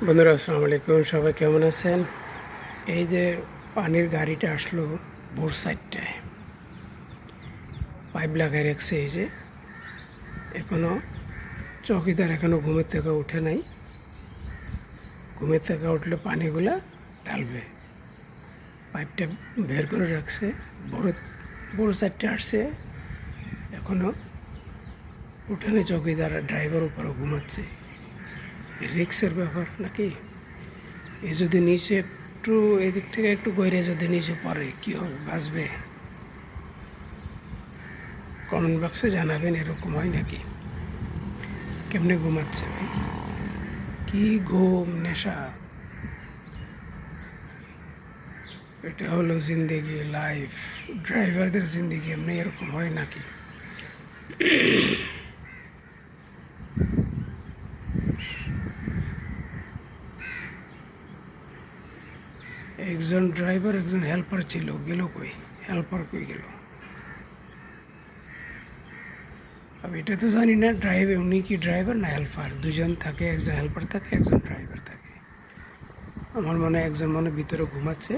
বন্ধুরা আসসালামু আলাইকুম, সবাই কেমন আছেন? এই যে পানির গাড়িটা আসলো ভোর সাইডটায়, পাইপ লাগাই রাখছে। এই যে এখনো চৌকিদার এখনো ঘুমের থেকে উঠে নাই। ঘুমের থেকে উঠলে পানিগুলা ঢালবে। পাইপটা বের করে রাখছে। বড় বড় সাইডটা আসছে, এখনো উঠেনি। চৌকিদার ড্রাইভার উপরও ঘুমাচ্ছে। রিক্সের ব্যাপার নাকি? এ যদি নিচে একটু এদিক থেকে একটু গইরে যদি নিচে পড়ে কী হবে? বাঁচবে? কমেন্ট বক্সে জানাবেন এরকম হয় নাকি? কেমনে ঘুমাচ্ছে ভাই? কি ঘুম, নেশা! এটা হলো জিন্দেগি, লাইফ। ড্রাইভারদের জিন্দেগি এমনি এরকম হয় নাকি? একজন ড্রাইভার একজন হেল্পার ছিল, গেল কই? হেল্পার কই গেল? আমি এটা তো জানি না, উনি কি ড্রাইভার না হেল্পার? দুজন থাকে, একজন হেল্পার থাকে, একজন ড্রাইভার থাকে। আমার মনে হয় একজন ভিতরে ঘুমাচ্ছে,